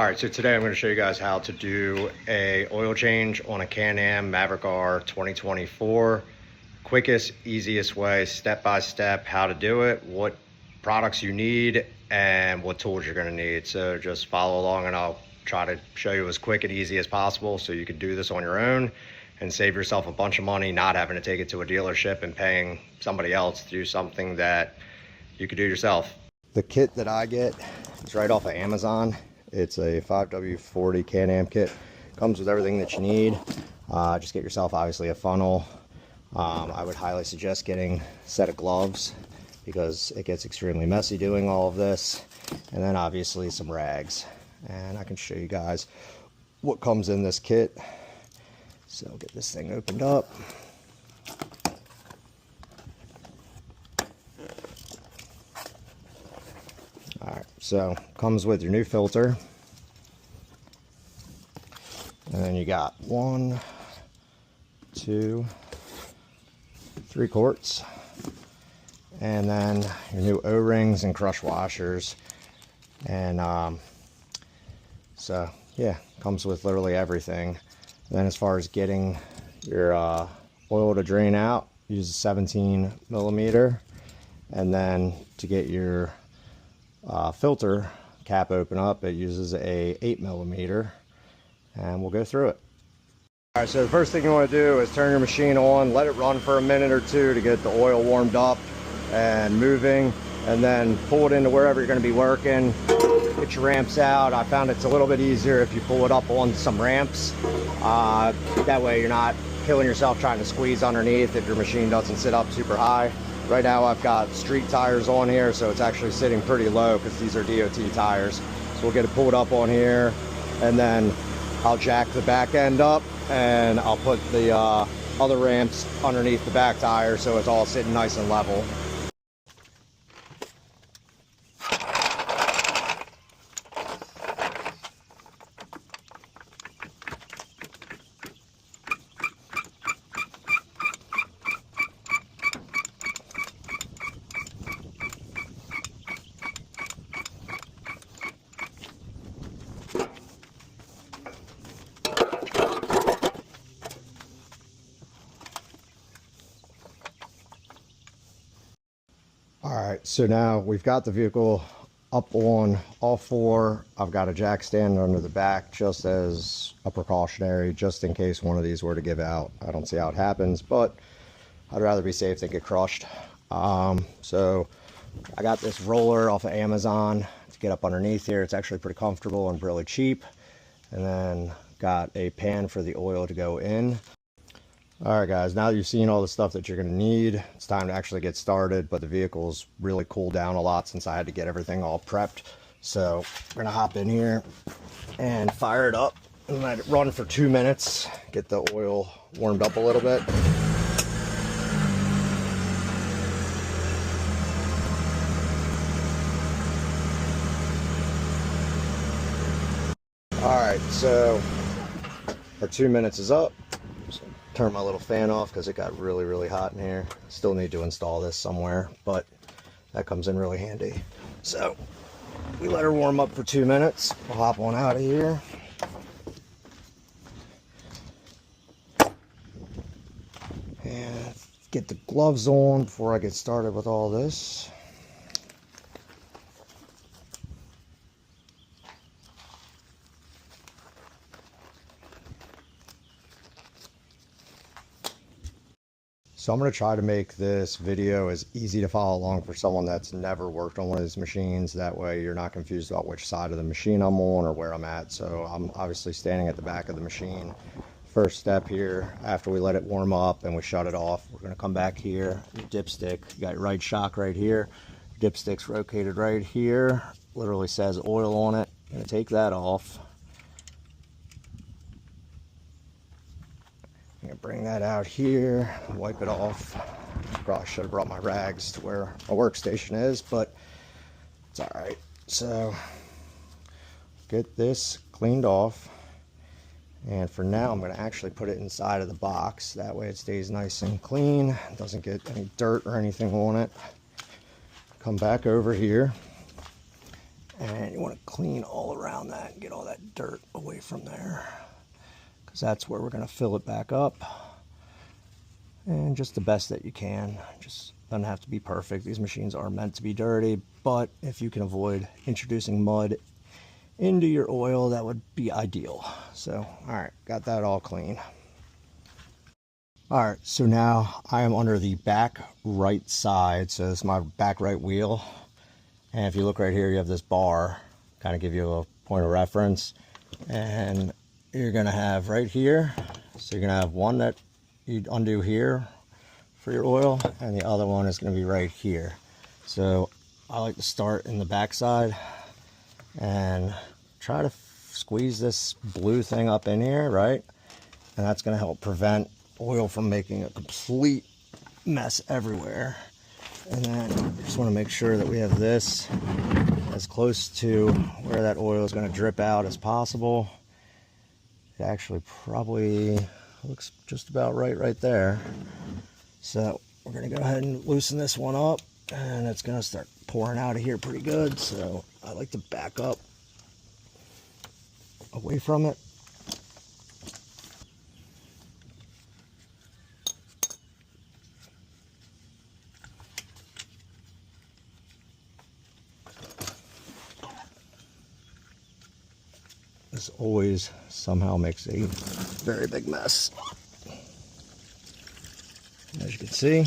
All right, so today I'm going to show you guys how to do a oil change on a Can-Am Maverick R 2024. Quickest, easiest way, step by step, how to do it, what products you need, and what tools you're going to need. So just follow along and I'll try to show you as quick and easy as possible so you can do this on your own and save yourself a bunch of money, not having to take it to a dealership and paying somebody else to do something that you could do yourself. The kit that I get is right off of Amazon. It's a 5W40 Can-Am kit. Comes with everything that you need. Just get yourself obviously a funnel. I would highly suggest getting a set of gloves because it gets extremely messy doing all of this. And then obviously some rags. And I can show you guys what comes in this kit. So I'll get this thing opened up. Alright, so comes with your new filter. And then you got 1, 2, 3 quarts. And then your new O-rings and crush washers. And so yeah, comes with literally everything. And then as far as getting your oil to drain out, use a 17 millimeter. And then to get your filter cap open up, it uses a 8 millimeter, and we'll go through it. All right, so the first thing you want to do is turn your machine on, let it run for a minute or two to get the oil warmed up and moving, and then pull it into wherever you're going to be working. Get your ramps out. I found it's a little bit easier if you pull it up on some ramps. That way you're not killing yourself trying to squeeze underneath if your machine doesn't sit up super high. Right now I've got street tires on here, so it's actually sitting pretty low because these are DOT tires. So we'll get it pulled up on here, and then I'll jack the back end up and I'll put the other ramps underneath the back tire so it's all sitting nice and level. Alright, so now we've got the vehicle up on all four. I've got a jack stand under the back just as a precautionary, just in case one of these were to give out. I don't see how it happens, but I'd rather be safe than get crushed. So I got this roller off of Amazon to get up underneath here. It's actually pretty comfortable and really cheap. And then got a pan for the oil to go in. Alright guys, now that you've seen all the stuff that you're going to need, it's time to actually get started, but the vehicle's really cooled down a lot since I had to get everything all prepped. So we're going to hop in here and fire it up and let it run for 2 minutes, get the oil warmed up a little bit. Alright, so our 2 minutes is up. Turn my little fan off because it got really hot in here. Still need to install this somewhere, but that comes in really handy. So we let her warm up for 2 minutes. We'll hop on out of here. And get the gloves on before I get started with all this. So I'm going to try to make this video as easy to follow along for someone that's never worked on one of these machines. That way you're not confused about which side of the machine I'm on or where I'm at. So I'm obviously standing at the back of the machine. First step here, after we let it warm up and we shut it off, we're going to come back here. Your dipstick, you got your right shock right here. Dipstick's located right here. Literally says oil on it. I'm going to take that off. I'm going to bring that out here, wipe it off. Probably should have brought my rags to where my workstation is, but it's alright. So, get this cleaned off. And for now, I'm going to actually put it inside of the box. That way it stays nice and clean. It doesn't get any dirt or anything on it. Come back over here. And you want to clean all around that and get all that dirt away from there, because that's where we're going to fill it back up. And just the best that you can. Just doesn't have to be perfect. These machines are meant to be dirty, but if you can avoid introducing mud into your oil, that would be ideal. So, all right, got that all clean. All right, so now I am under the back right side. So this is my back right wheel. And if you look right here, you have this bar, kind of give you a point of reference. And you're gonna have right here, so you're gonna have one that you'd undo here for your oil, and the other one is gonna be right here. So I like to start in the back side and try to squeeze this blue thing up in here, right? And that's gonna help prevent oil from making a complete mess everywhere. And then just want to make sure that we have this as close to where that oil is going to drip out as possible. It actually probably looks just about right there. So we're going to go ahead and loosen this one up, and it's going to start pouring out of here pretty good. So I like to back up away from it. This always somehow makes a very big mess. As you can see,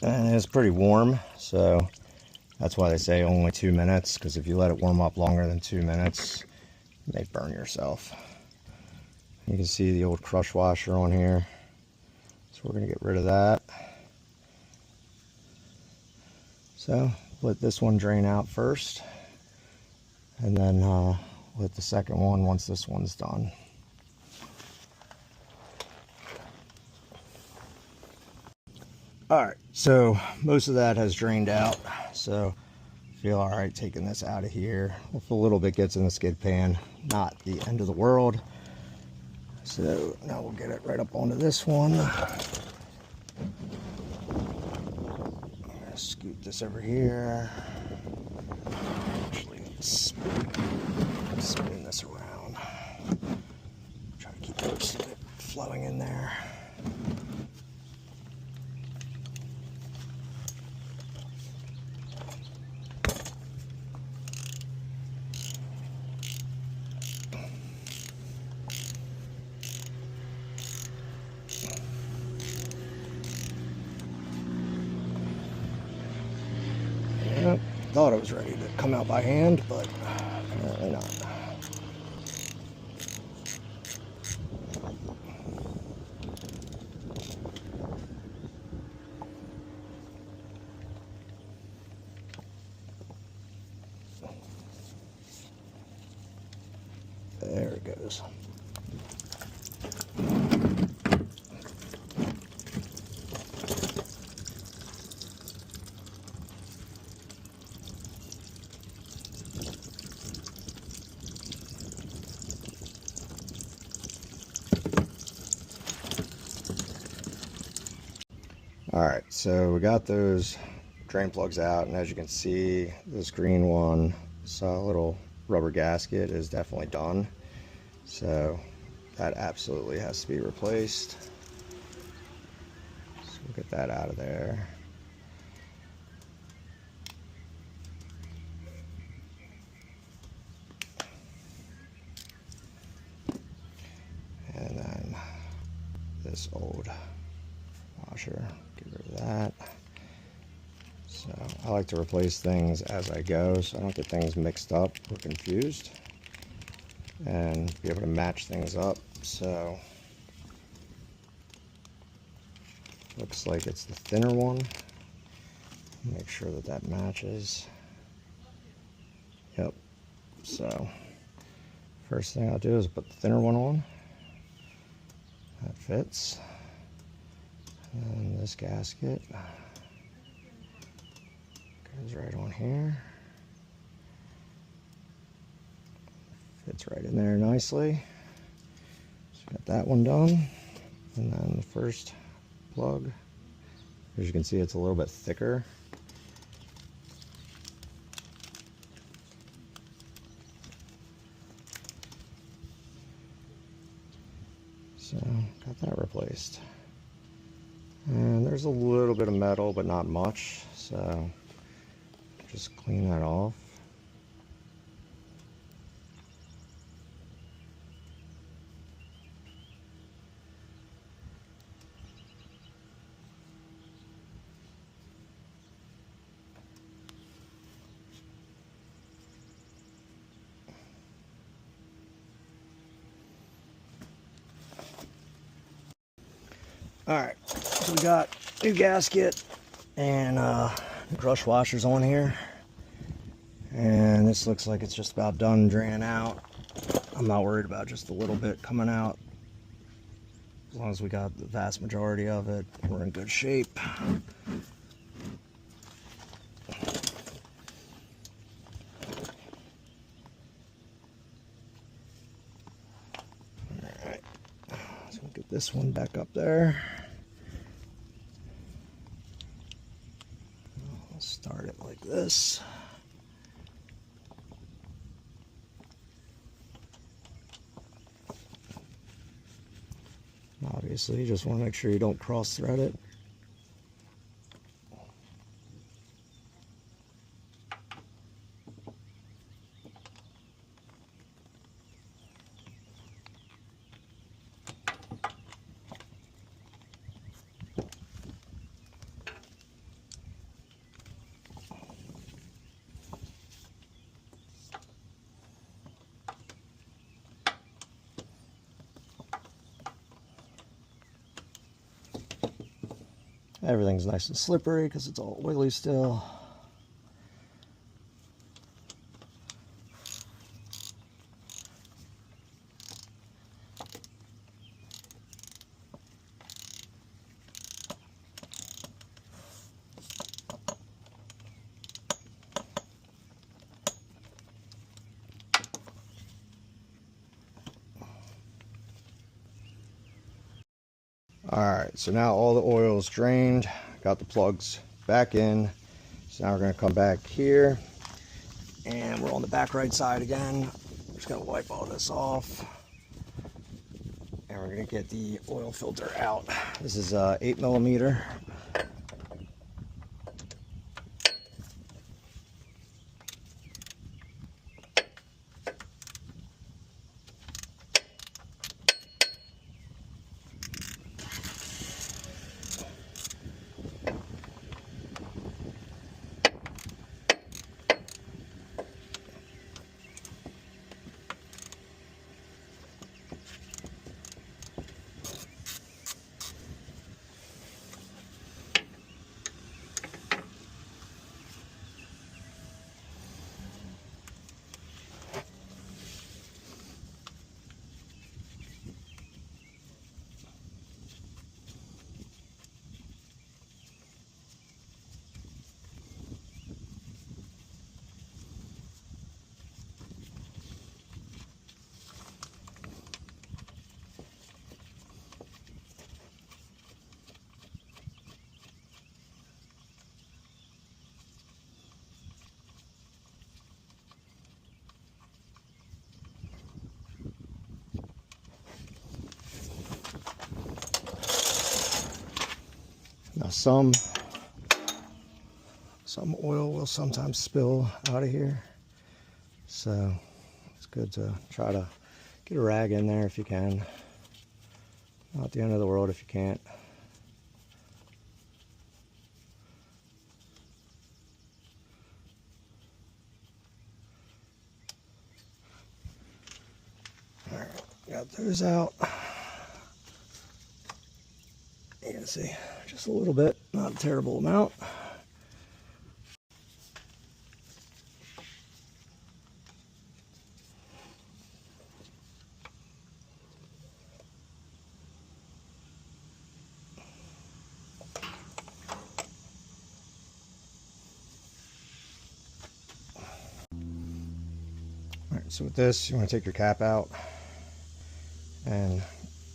and it's pretty warm, so that's why they say only 2 minutes, because if you let it warm up longer than 2 minutes, you may burn yourself. You can see the old crush washer on here, so we're going to get rid of that. So let this one drain out first, and then let the second one once this one's done. Alright, so most of that has drained out, so feel alright taking this out of here. If a little bit gets in the skid pan, not the end of the world. So now we'll get it right up onto this one. I'm gonna scoot this over here. Actually, spin this around. Try to keep most of it flowing in there. Thought it was ready to come out by hand, but apparently not. There it goes. Alright, so we got those drain plugs out, and as you can see, this green one, saw a little rubber gasket, is definitely done. So that absolutely has to be replaced. So we'll get that out of there. And then this old washer, get rid of that. So I like to replace things as I go, so I don't get things mixed up or confused, and be able to match things up. So looks like it's the thinner one. Make sure that that matches. Yep. So first thing I'll do is put the thinner one on. That fits. And this gasket Goes right on here. Fits right in there nicely. So got that one done. And then the first plug, as you can see, it's a little bit thicker. So got that replaced. And there's a little bit of metal, but not much. So just clean that off. Alright, so we got new gasket and brush washers on here. And this looks like it's just about done draining out. I'm not worried about just a little bit coming out. As long as we got the vast majority of it, we're in good shape. Alright, so we'll get this one back up there. I'll start it like this. Obviously, you just want to make sure you don't cross thread it. Everything's nice and slippery because it's all wiggly still. Alright, so now all the oil is drained, got the plugs back in. So now we're going to come back here, and we're on the back right side again. We're just going to wipe all this off, and we're going to get the oil filter out. This is 8mm. Now some oil will sometimes spill out of here, so it's good to try to get a rag in there if you can. Not the end of the world if you can't. Alright, got those out. You can see just a little bit, not a terrible amount. Alright, so with this, you want to take your cap out and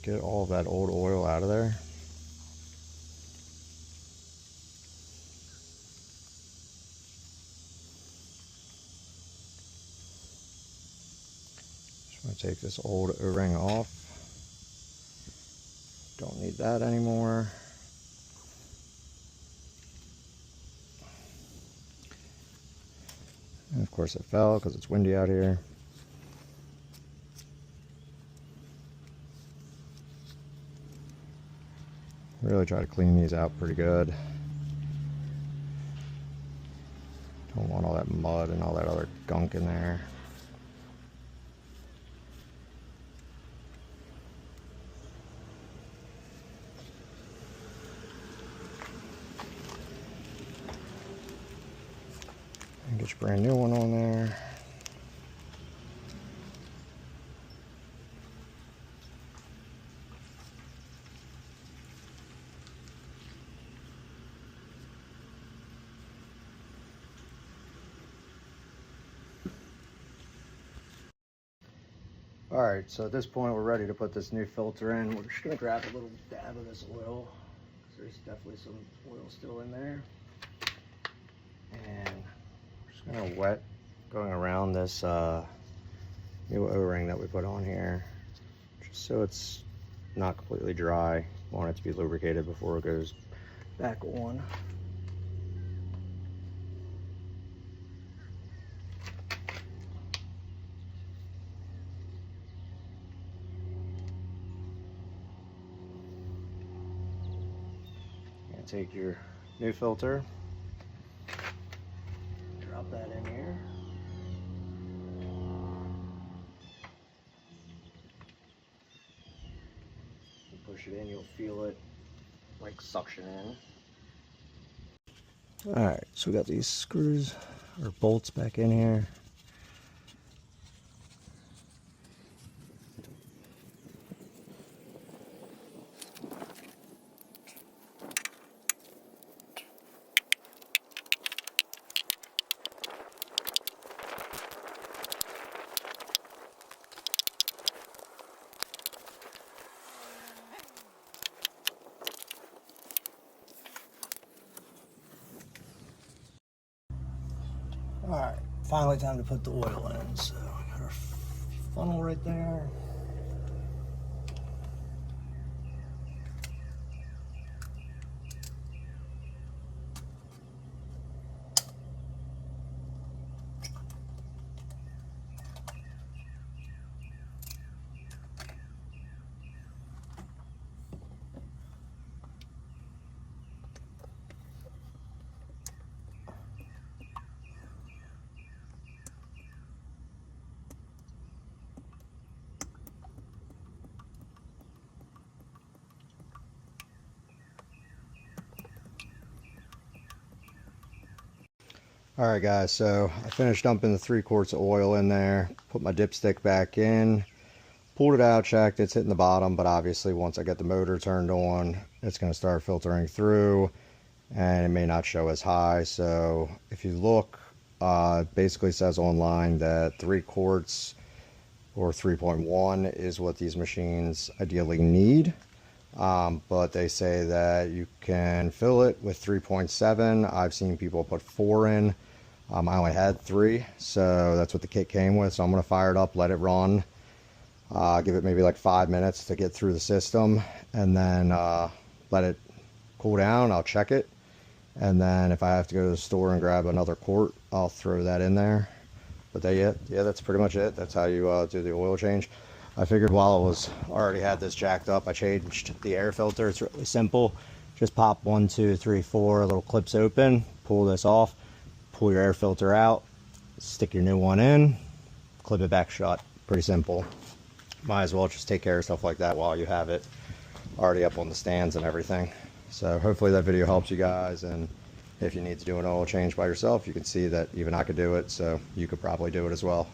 get all of that old oil out of there. Just want to take this old O-ring off. Don't need that anymore. And of course it fell because it's windy out here. Really try to clean these out pretty good. Don't want all that mud and all that other gunk in there. And get your brand new one on there. Alright, so at this point we're ready to put this new filter in. We're just going to grab a little dab of this oil, because there's definitely some oil still in there. And we're just going to wet going around this new O-ring that we put on here, just so it's not completely dry. We want it to be lubricated before it goes back on. Take your new filter, drop that in here, and push it in. You'll feel it like suction in. Alright, so we got these screws or bolts back in here. Alright, finally time to put the oil in. So we got our funnel right there. Alright guys, so I finished dumping the 3 quarts of oil in there, put my dipstick back in, pulled it out, checked, it's hitting the bottom, but obviously once I get the motor turned on, it's going to start filtering through, and it may not show as high. So if you look, it basically says online that 3 quarts or 3.1 is what these machines ideally need. But they say that you can fill it with 3.7. I've seen people put 4 in. I only had 3, so that's what the kit came with. So I'm going to fire it up, let it run, give it maybe like 5 minutes to get through the system, and then let it cool down. I'll check it, and then if I have to go to the store and grab another quart, I'll throw that in there. But yeah, that's pretty much it. That's how you do the oil change. I figured while I was already had this jacked up, I changed the air filter. It's really simple. Just pop 1, 2, 3, 4 little clips open, pull this off, pull your air filter out, stick your new one in, clip it back shut. Pretty simple. Might as well just take care of stuff like that while you have it already up on the stands and everything. So hopefully that video helps you guys, and if you need to do an oil change by yourself, you can see that even I could do it, so you could probably do it as well.